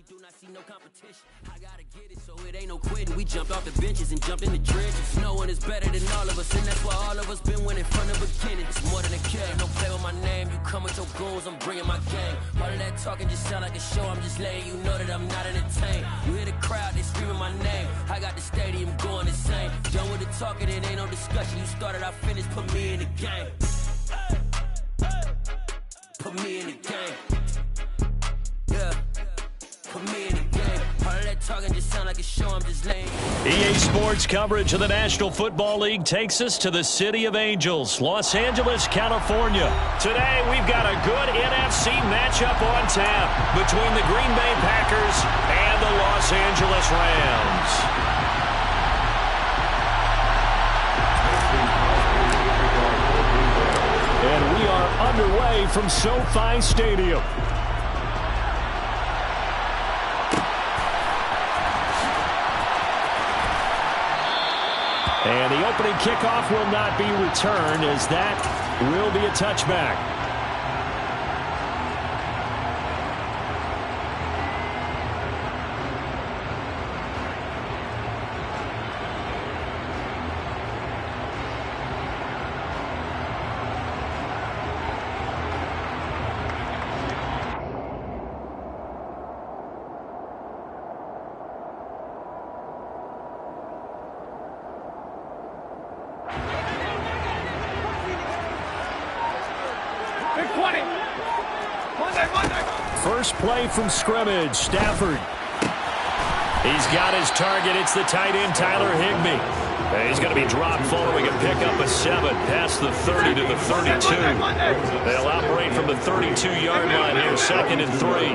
really do not see no competition. I gotta get it, so it ain't no quitting. We jumped off the benches and jumped in the trenches. No one is better than all of us, and that's why all of us been winning from the beginning. It's more than a game, don't play with my name. You come with your goons, I'm bringing my game. All of that talking just sound like a show. I'm just letting you know that I'm not entertained. You hear the crowd, they screaming my name. I got the stadium going insane. Done with the talking, it ain't no discussion. You started, I finished, put me in the game. Put me in the game. Yeah. Put me in the game. All of that talking just sound like a show. I'm just laying. EA Sports coverage of the National Football League takes us to the City of Angels, Los Angeles, California. Today, we've got a good NFC matchup on tap between the Green Bay Packers and the Los Angeles Rams. And we are underway from SoFi Stadium. And the opening kickoff will not be returned, as that will be a touchback. First play from scrimmage, Stafford. He's got his target. It's the tight end, Tyler Higbee. He's going to be dropped following a pickup of 7 past the 30 to the 32. They'll operate from the 32-yard line here, 2nd and 3.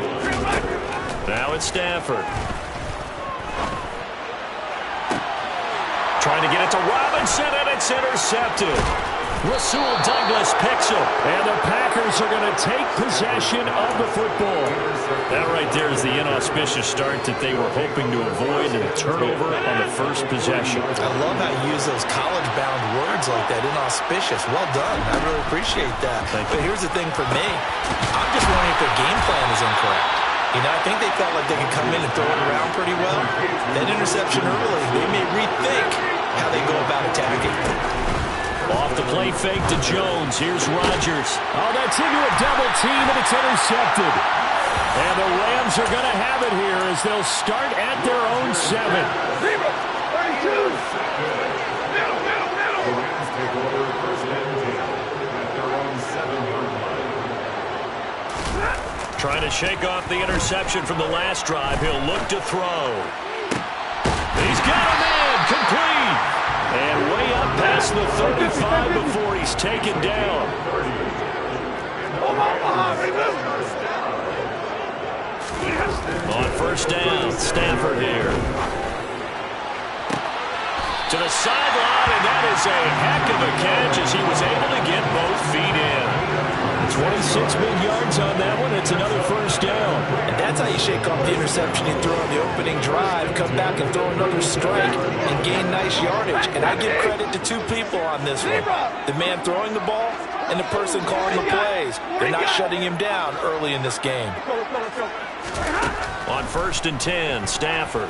Now it's Stafford. Trying to get it to Robinson, and it's intercepted. Rasul Douglas picks him, and the Packers are going to take possession of the football. That right there is the inauspicious start that they were hoping to avoid, and a turnover on the first possession. I love how you use those college-bound words like that, inauspicious. Well done. I really appreciate that. But here's the thing for me. I'm just wondering if their game plan is incorrect. You know, I think they felt like they could come in and throw it around pretty well. That interception early, they may rethink how they go about attacking. Off the play fake to Jones. Here's Rodgers. Oh, that's into a double team, and it's intercepted. And the Rams are going to have it here as they'll start at their own 7. Trying to shake off the interception from the last drive. He'll look to throw. He's got a man. Complete. And way up past the 35 before he's taken down. On first down, Stafford here. To the sideline, and that is a heck of a catch as he was able to get both feet in. 26 big yards on that one. It's another first down. And that's how you shake off the interception you throw on the opening drive, come back and throw another strike and gain nice yardage. And I give credit to 2 people on this one. The man throwing the ball and the person calling the plays. They're not shutting him down early in this game. On first and 10, Stafford.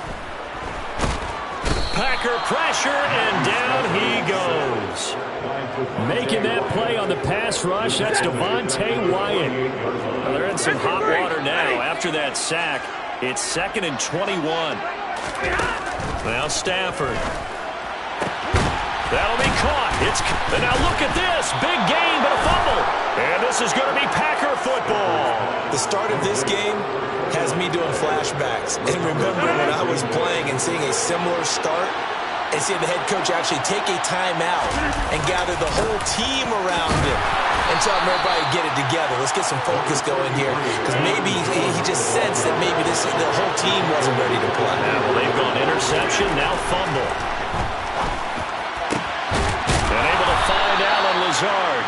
Packer pressure, and down he goes. Making that play on the pass rush, that's Devontae Wyatt. Well, they're in some hot water now. After that sack, it's 2nd and 21. Now Stafford. That'll be caught. And now look at this. Big gain, but a fumble. And this is going to be Packer football. The start of this game has me doing flashbacks and remembering when I was playing and seeing a similar start and seeing the head coach actually take a timeout and gather the whole team around him and tell everybody to get it together. Let's get some focus going here, because maybe he just sensed that maybe the whole team wasn't ready to play. Yeah, well, they've gone interception, now fumble. And able to find Alan Lazard.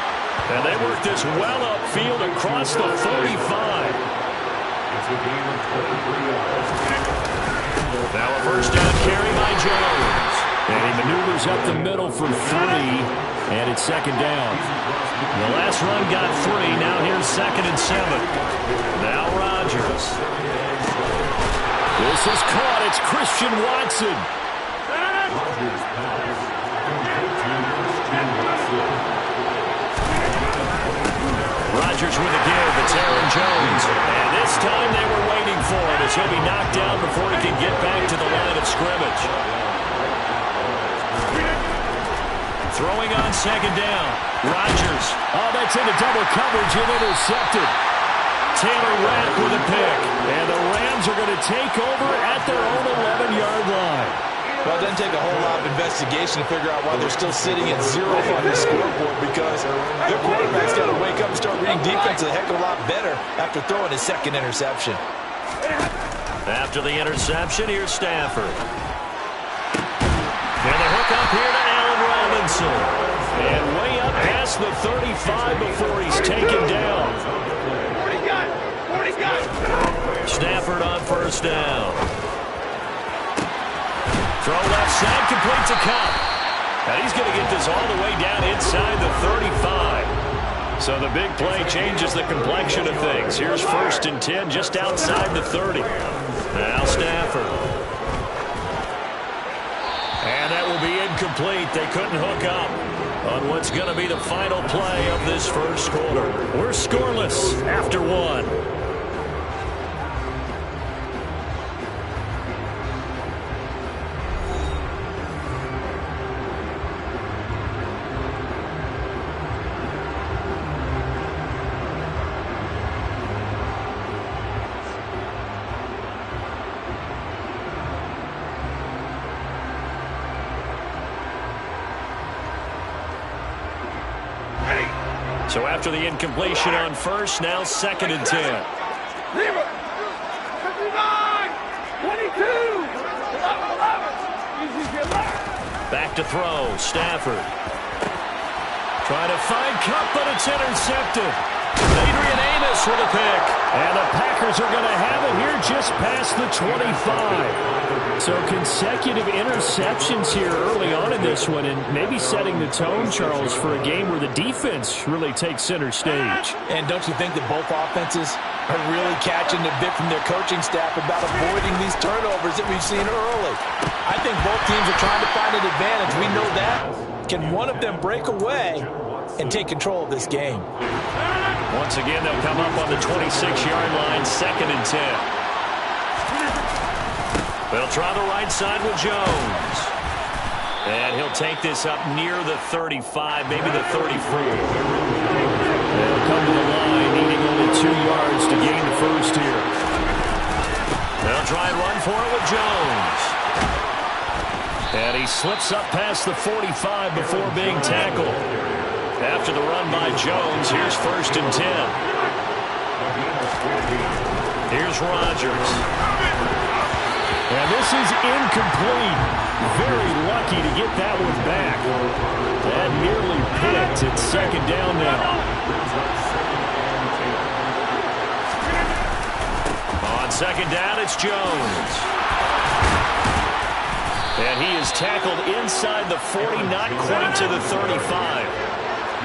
And they work this well upfield across the 45. Now a first down carry by Jones. And he maneuvers up the middle for 3. And it's 2nd down. The last run got 3. Now here's 2nd and 7. Now Rodgers. This is caught. It's Christian Watson. Rodgers with a give. It's Aaron Jones. And this time they were waiting for it as he'll be knocked down before he can get back to the line of scrimmage. Throwing on second down. Rodgers. Oh, that's into double coverage and intercepted. Taylor Rapp with a pick. And the Rams are going to take over at their own 11-yard line. Well, it doesn't take a whole lot of investigation to figure out why they're still sitting at 0 on the scoreboard, because their quarterback's got to wake up and start reading defense a heck of a lot better after throwing his second interception. After the interception, here's Stafford. And the hook up here to Allen Robinson. And way up past the 35 before he's taken down. Stafford on first down. Throw left side, complete to Cup. And he's going to get this all the way down inside the 35. So the big play changes the complexion of things. Here's 1st and 10 just outside the 30. Now Stafford. And that will be incomplete. They couldn't hook up on what's going to be the final play of this first quarter. We're scoreless after one. So after the incompletion on first, now 2nd and 10. Back to throw, Stafford. Trying to find Cup, but it's intercepted. Adrian Amos with a pick. And the Packers are going to have it here just past the 25. So consecutive interceptions here early on in this one, and maybe setting the tone, Charles, for a game where the defense really takes center stage. And don't you think that both offenses are really catching the bit from their coaching staff about avoiding these turnovers that we've seen early? I think both teams are trying to find an advantage. We know that. Can one of them break away and take control of this game? Once again, they'll come up on the 26-yard line, 2nd and 10. They'll try the right side with Jones. And he'll take this up near the 35, maybe the 34. They'll come to the line, needing only 2 yards to gain the first here. They'll try and run for it with Jones. And he slips up past the 45 before being tackled. After the run by Jones, here's 1st and 10. Here's Rodgers. And this is incomplete. Very lucky to get that one back. That nearly picked. It's 2nd down now. On 2nd down, it's Jones. And he is tackled inside the 40, not quite to the 35.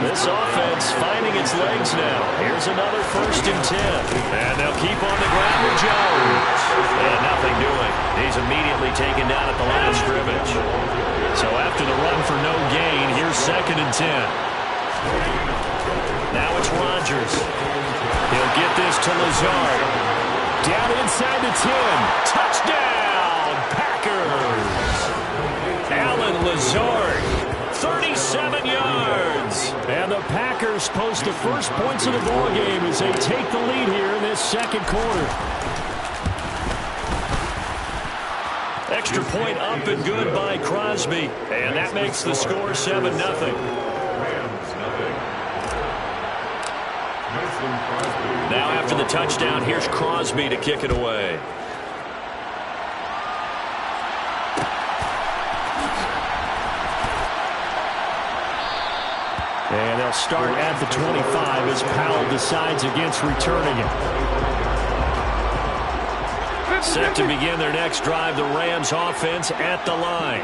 This offense finding its legs now. Here's another 1st and 10. And they'll keep on the ground with Jones. And nothing doing. He's immediately taken down at the line of scrimmage. So after the run for no gain, here's 2nd and 10. Now it's Rodgers. He'll get this to Lazard. Down inside the 10. Touchdown, Packers. Allen Lazard. 37 yards. And the Packers post the first points of the ballgame as they take the lead here in this 2nd quarter. Extra point up and good by Crosby. And that makes the score 7-0. Now after the touchdown, here's Crosby to kick it away. And they'll start at the 25 as Powell decides against returning it. Set to begin their next drive, the Rams offense at the line.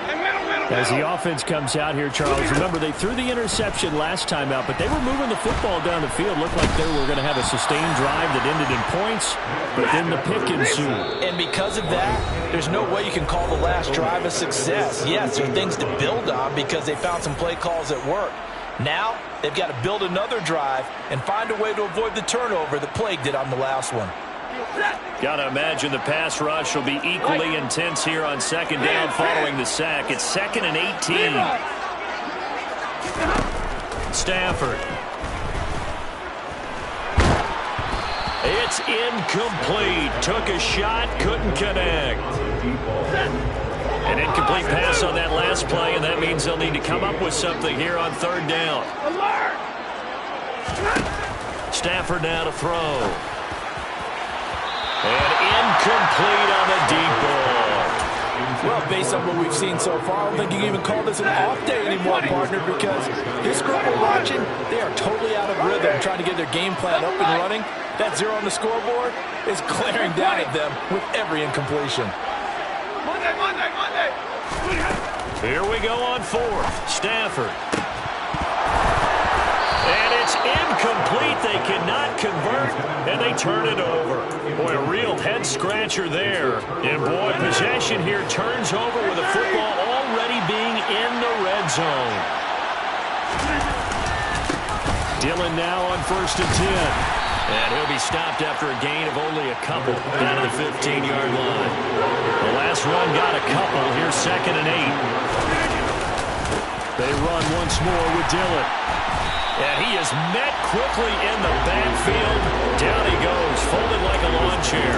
As the offense comes out here, Charles, remember they threw the interception last time out, but they were moving the football down the field. Looked like they were going to have a sustained drive that ended in points, but then the pick ensued. And because of that, there's no way you can call the last drive a success. Yes, there are things to build on because they found some play calls that work. Now, they've got to build another drive and find a way to avoid the turnover that plagued it on the last one. Gotta imagine the pass rush will be equally intense here on second down following the sack. It's 2nd and 18. Stafford. It's incomplete. Took a shot, couldn't connect. An incomplete pass on that last play, and that means they'll need to come up with something here on 3rd down. Stafford now to throw. And incomplete on the deep ball. Well, based on what we've seen so far, I don't think you can even call this an off day anymore, partner, because this group we're watching, they are totally out of rhythm, trying to get their game plan up and running. That 0 on the scoreboard is glaring down at them with every incompletion. Monday. Here we go on 4th. Stafford. And it's incomplete. They cannot convert, and they turn it over. Boy, a real head-scratcher there. And, boy, possession here turns over with the football already being in the red zone. Dillon now on 1st and 10. And he'll be stopped after a gain of only a couple down to the 15-yard line. The last run got a couple. Here's 2nd and 8. They run once more with Dillon. And he is met quickly in the backfield. Down he goes, folded like a lawn chair.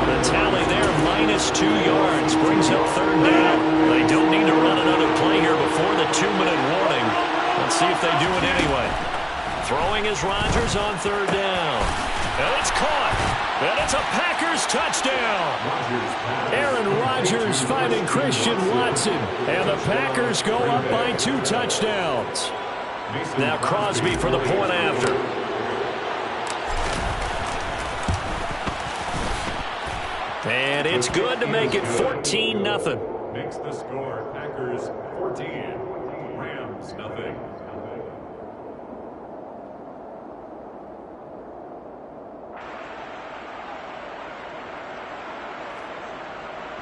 The tally there, -2 yards, brings up 3rd down. They don't need to run another play here before the 2-minute warning. Let's see if they do it anyway. Throwing is Rodgers on 3rd down. And it's caught. And it's a Packers touchdown. Aaron Rodgers finding Christian Watson. And the Packers go up by 2 touchdowns. Now Crosby for the point after. And it's good to make it 14-0. Makes the score Packers 14, Rams 0.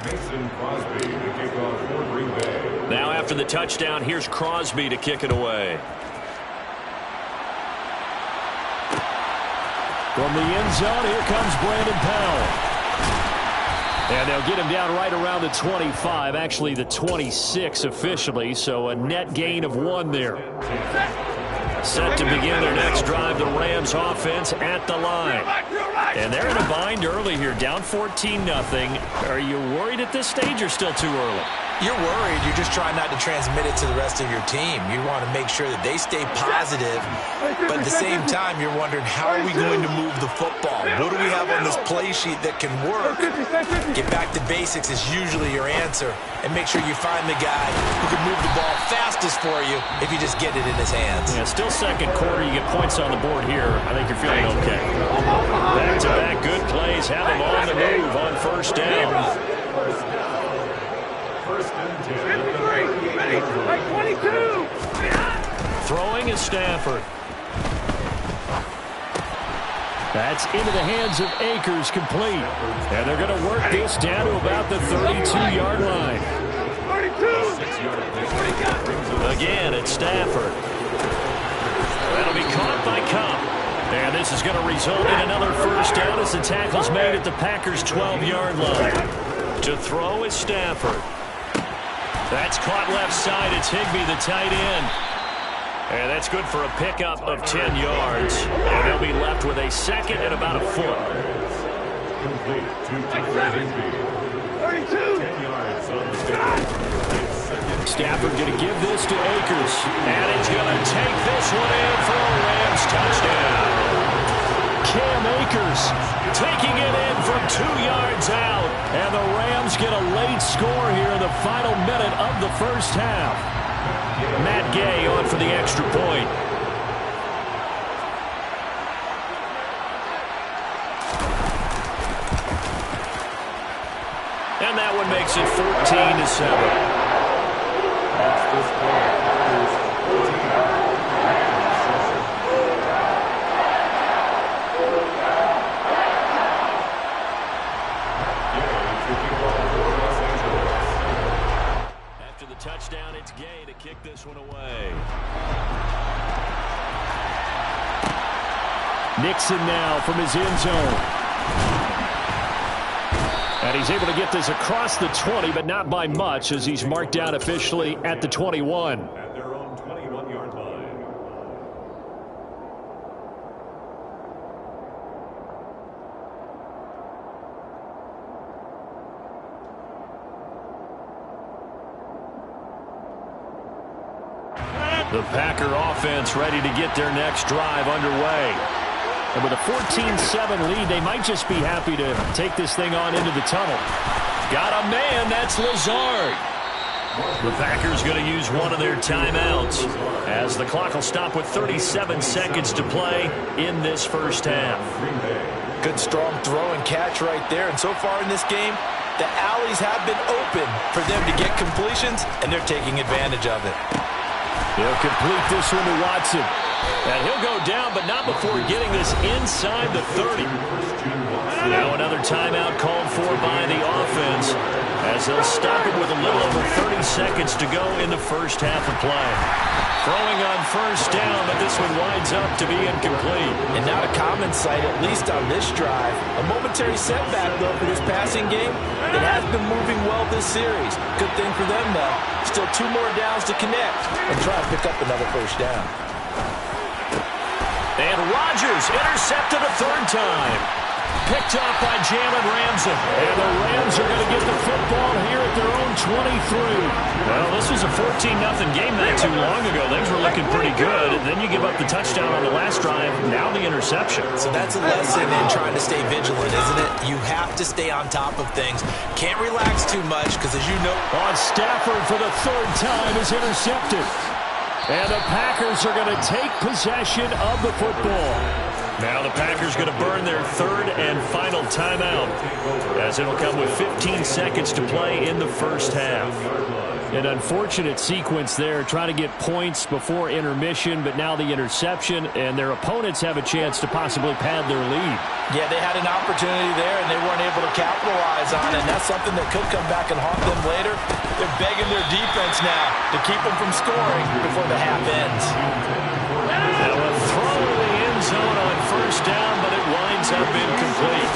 Mason Crosby to kick off for Green Bay. Now after the touchdown, here's Crosby to kick it away. From the end zone, here comes Brandon Powell. And they'll get him down right around the 25, actually the 26 officially, so a net gain of 1 there. Set to begin their next drive, the Rams offense at the line. And they're in a bind early here, down 14-0. Are you worried at this stage or still too early? You're worried. You're just trying not to transmit it to the rest of your team. You want to make sure that they stay positive, but at the same time, you're wondering, how are we going to move the football? What do we have on this play sheet that can work? Get back to basics is usually your answer, and make sure you find the guy who can move the ball fastest for you if you just get it in his hands. Yeah, still 2nd quarter. You get points on the board here. I think you're feeling okay. Back-to-back good plays. Have them on the move on 1st down. Throwing is Stafford. That's into the hands of Akers, complete. And they're going to work this down to about the 32-yard line. Again, it's Stafford. That'll be caught by Cup. And this is going to result in another 1st down as the tackle's made at the Packers' 12-yard line. To throw is Stafford. That's caught left side. It's Higbee, the tight end. And that's good for a pickup of 10 yards. And they'll be left with a 2nd and about a foot. Complete to Higbee. 32. 10 yards on the stick. Stafford going to give this to Akers. And he's going to take this one in for a Rams touchdown. Cam Akers taking it in from 2 yards out. And the Rams get a late score here in the final minute of the 1st half. Matt Gay on for the extra point. And that one makes it 14-7. to kick this one away. Nixon now from his end zone. And he's able to get this across the 20, but not by much, as he's marked down officially at the 21. At their own 21-yard line. The Packer offense ready to get their next drive underway. And with a 14-7 lead, they might just be happy to take this thing on into the tunnel. Got a man, that's Lazard. The Packers going to use one of their timeouts as the clock will stop with 37 seconds to play in this first half. Good strong throw and catch right there. And so far in this game, the alleys have been open for them to get completions, and they're taking advantage of it. He'll complete this one to Watson. And he'll go down, but not before getting this inside the 30. Now another timeout called for by the offense as they'll stop it with a little over 30 seconds to go in the first half of play. Throwing on first down, but this one winds up to be incomplete. And not a common sight, at least on this drive. A momentary setback, though, for this passing game that has been moving well this series. Good thing for them, though. Still 2 more downs to connect and try to pick up another first down. And Rodgers intercepted a third time. Picked up by Jalen Ramsey. And the Rams are going to get the football here at their own 23. Well, this was a 14-0 game not too long ago. Things were looking pretty good. And then you give up the touchdown on the last drive. Now the interception. So that's a lesson in trying to stay vigilant, isn't it? You have to stay on top of things. Can't relax too much because, as you know, Stafford for the third time is intercepted. And the Packers are going to take possession of the football. Now the Packers going to burn their third and final timeout, as it'll come with 15 seconds to play in the first half. An unfortunate sequence there, trying to get points before intermission, but now the interception, and their opponents have a chance to possibly pad their lead. Yeah, they had an opportunity there, and they weren't able to capitalize on it, and that's something that could come back and haunt them later. They're begging their defense now to keep them from scoring before the half ends. Now a throw in the end zone on first down, but it winds up incomplete.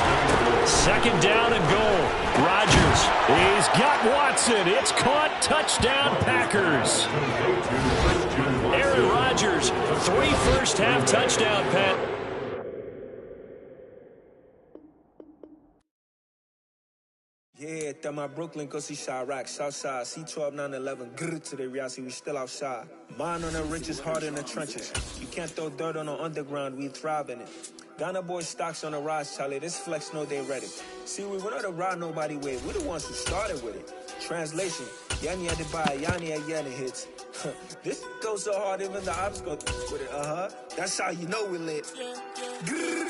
Second down and goal. Rodgers, he's got Watson. It's caught. Touchdown, Packers. Aaron Rodgers, 3 first-half touchdown passes. Yeah, that my Brooklyn, go see Chirac, Southside, C12, 911, grrr to the reality, we still outside. Mine on the riches, heart in the trenches. You can't throw dirt on the underground, we thrive in it. Ghana boys stocks on the rise, Charlie, this flex know they ready. See, we were not to ride nobody with, we the ones who started with it. Translation, Yanni had to buy, Yanni had Yanni hits. This goes so hard, even the ops go with it, That's how you know we lit. Grrr,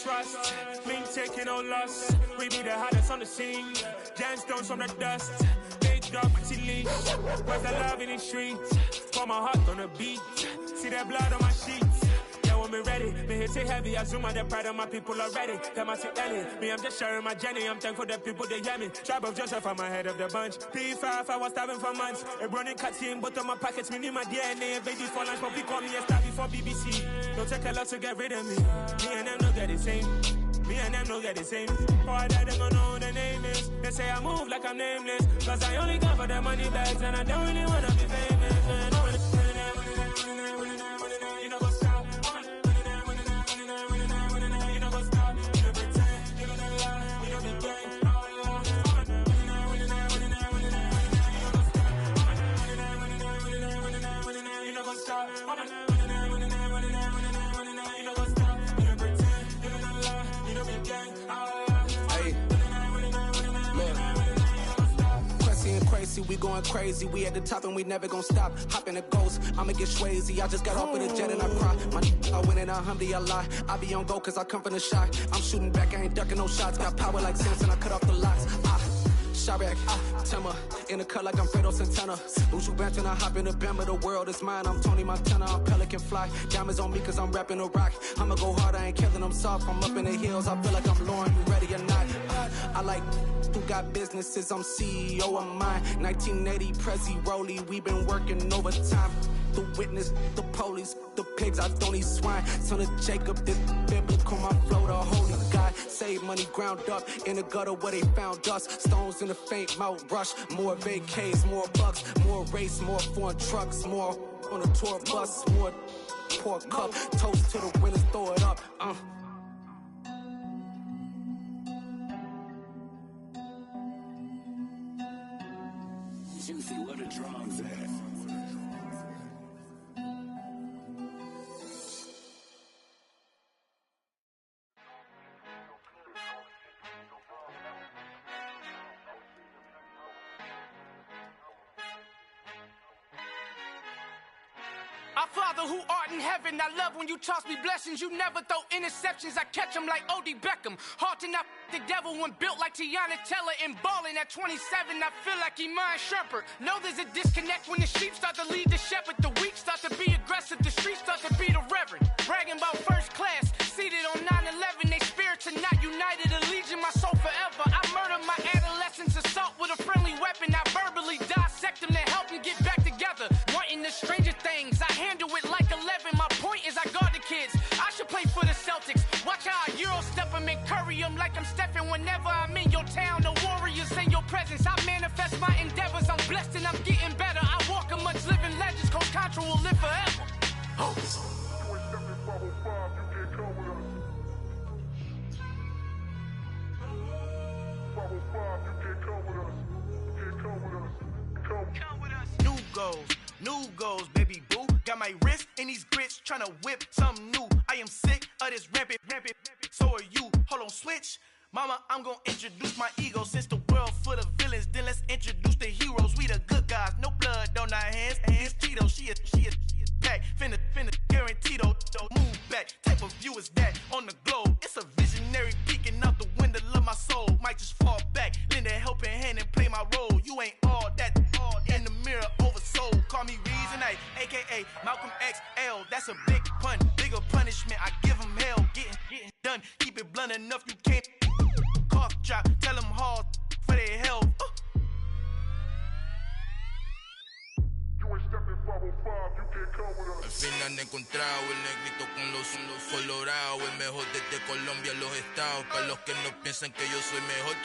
trust, me taking no loss. We be the hottest on the scene. Gemstones from the dust. Big dog, pretty leash. Where's the love in the streets? Pour my heart on the beat. See that blood on my sheets. Yeah, when we ready, me hit it heavy. I zoom out the pride of my people already. Them I see Ellie. Me, I'm just sharing my journey. I'm thankful that people they hear me. Tribe of Joseph, I'm ahead of the bunch. P5, I was starving for months. A running cut team, but on my pockets, me need my DNA. Baby for lunch, but we call me a star before BBC. Don't take a lot to get rid of me. Me and them don't get the same. Me and them don't get the same. Boy, that they don't know who the name is. They say I move like I'm nameless. Cause I only come for the money bags and I don't really wanna be famous. Man. You know what's up? You know what's up? You don't pretend. You don't lie. You don't be gang. You know what's up? we going crazy. We at the top and we never gonna stop. Hop in the ghost, I'ma get Swayze. I just got off with a jet and I cry. I win in a Humvee, I lie. I be on go cause I come from the shot. I'm shooting back, I ain't ducking no shots. Got power like Samson, I cut off the locks. Chirac, Timmer, in the cut like I'm Fredo Santana. Buju Banton, I hop in the Bama, the world is mine. I'm Tony Montana, I'm Pelican Fly. Diamonds on me cause I'm rapping a rock. I'ma go hard, I ain't killing them soft. I'm up in the hills, I feel like I'm Lauren, you ready or not? I like who got businesses, I'm CEO of mine. 1980, Prezi Rolly, we been working overtime. The witness, the police, the pigs, I don't eat swine. Son of Jacob, this biblical, my flow, the holy God. Save money ground up in the gutter where they found us. Stones in the faint mouth rush. More vacays, more bucks, more race, more foreign trucks, more on a tour bus, more pour cup. Toast to the winners, throw it up. Juicy, what a drums at. Our Father who art in heaven, I love when you toss me blessings. You never throw interceptions, I catch them like O.D. Beckham. Hard to not the devil when built like Tiana Teller. And balling at 27, I feel like Iman Shumpert. Know there's a disconnect when the sheep start to lead the shepherd. The weak start to be aggressive, the streets start to be the reverend. Bragging about first class, seated on 9/11. They spirits are not united, a legion, my soul forever. I murder my adolescence, assault with a friendly weapon. I verbally dissect them to help them get back together. Wanting the stranger things, I handle it like 11. My point is I guard the kids. I should play for the Celtics. Watch how I Euro step them and curry them like I'm Stephen. Whenever I'm in your town, the Warriors in your presence. I manifest my endeavors. I'm blessed and I'm getting better. I walk amongst living legends. Coach Contra will live forever. Oh. New goals, baby boo. Got my wrist in these grits, tryna whip something new. I am sick of this rampant. So are you. Hold on, switch. Mama, I'm gonna introduce my ego. Since the world full of villains, then let's introduce the heroes. We the good guys, no blood on our hands. Hands Cheeto, she is pack. Finna, guaranteed though. Move back, type of view is that on the globe. It's a visionary peeking out the window of my soul. Might just fall back, lend a helping hand and play my role. You ain't all that in the mirror oversold. Call me Reason A, aka Malcolm XL. That's a big pun, bigger punishment. I give him hell, getting done. Keep it blunt enough, you can't cough drop. Tell them hard for their health. Al fin han encontrado el negrito con los colorados, el mejor desde Colombia a los estados. Para los que no piensan que yo soy mejor,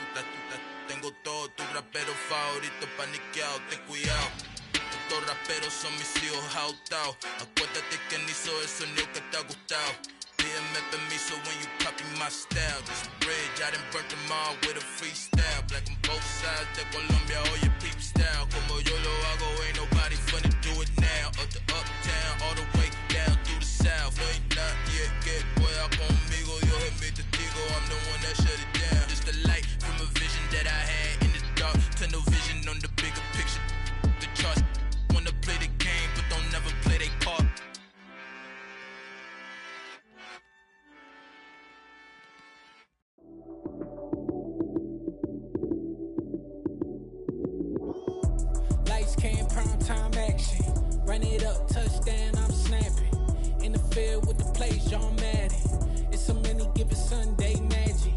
tengo todo, tu rapero favorito paniqueado, ten cuidado. Estos raperos son mis hijos adoptados. Acuérdate quién hizo el sonido que te ha gustado. Pídeme permiso when you copy my style. This bridge, I done burnt them all with a freestyle. Black on both sides de Colombia, oye peep style. Como yo lo hago, ain't nobody finna do it now. Up the uptown, all the way down through the south. No hay nadie que pueda conmigo, Dios es mi testigo. I'm the one that shut it down. Just the light from a vision that I had in the dark. Tunnel vision on the bigger picture. The charts wanna play the game, but don't never play their part. Lights came, prime time action. Run it up, touchdown, I'm snapping. In the field with the plays, John Madden. It's a many given Sunday magic.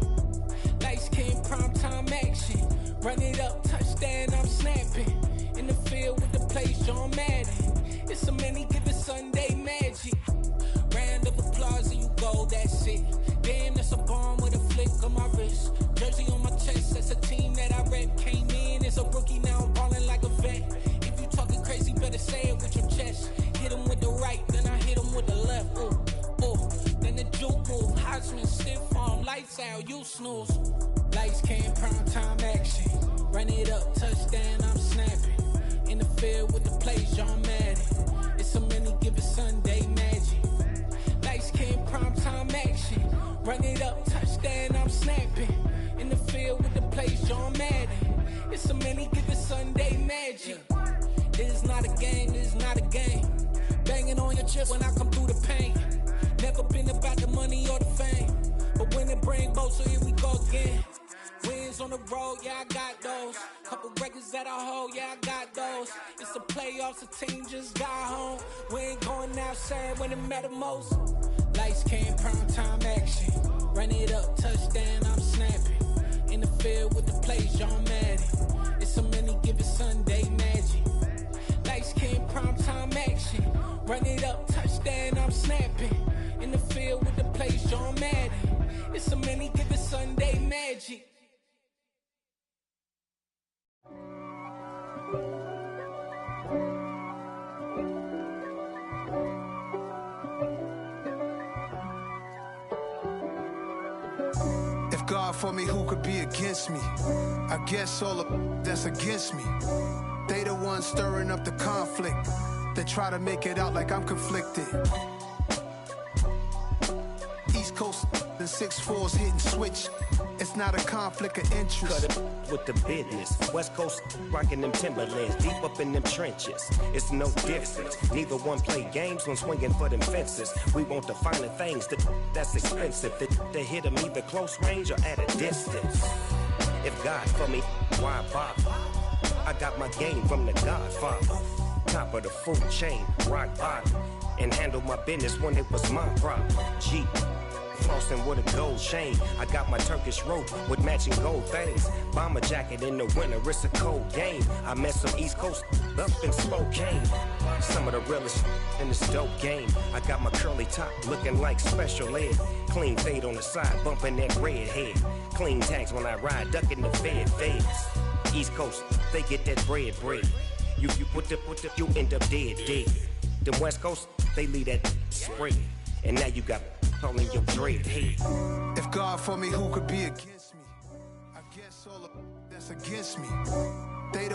Lights came, prime time action. Run it up, touchdown, I'm snapping. In the field with the plays, John Madden. It's a many given Sunday magic. Round of applause and you go, that's it. Damn, that's a bomb with a flick on my wrist. Jersey on my chest, that's a team that I rep. Came in as a rookie, now I'm ballin' like a vet. If you talking crazy, better say it with your chest. Hit him with the right, then I hit him with the left. Ooh, then the juke move. Heisman, stiff arm, lights out, you snooze. Lights came, prime time action. Run it up, touchdown, I'm snapping. In the field with the plays, John Madden. It's a many given Sunday magic. Lights came, prime time action. Run it up, touchdown, I'm snapping. In the field with the plays, John Madden. It's a many given Sunday magic. game is not a game. Banging on your chest when I come through the pain. Never been about the money or the fame, but when it bring both, so here we go again. Wins on the road, yeah, I got those. Couple records that I hold, yeah, I got those. It's the playoffs, the team just got home. We ain't going outside when it matter most. Lights, came, prime time action. Run it up, touchdown, I'm snapping. In the field with the plays, John Madden. It's so many given Sunday magic. Lights, came, prime time action. Run it up, touchdown, I'm snapping. In the field with the plays, John Madden. It's so many given Sunday magic. If God for me, who could be against me? I guess all of that's against me. They the ones stirring up the conflict. They try to make it out like I'm conflicted. East Coast and 6'4's hitting switch. It's not a conflict of interest. Cut it with the business. West Coast rocking them Timberlands, deep up in them trenches. It's no difference. Neither one play games when swinging for them fences. We want the finer things that's expensive. They hit them either close range or at a distance. If God for me, why bother? I got my game from the Godfather. Top of the food chain, rock bottom. And handle my business when it was my problem. Jeep. Flossing with a gold chain. I got my Turkish rope with matching gold things. Bomber jacket in the winter, it's a cold game. I met some East Coast up in Spokane. Some of the realest in this dope game. I got my curly top looking like special ed. Clean fade on the side, bumping that red head. Clean tags when I ride, ducking the feds. East Coast, they get that bread. You put the, you end up dead. Them West Coast, they leave that spread. And now you got calling your dread head. If God for me, who could be against me? I guess all of that's against me. They the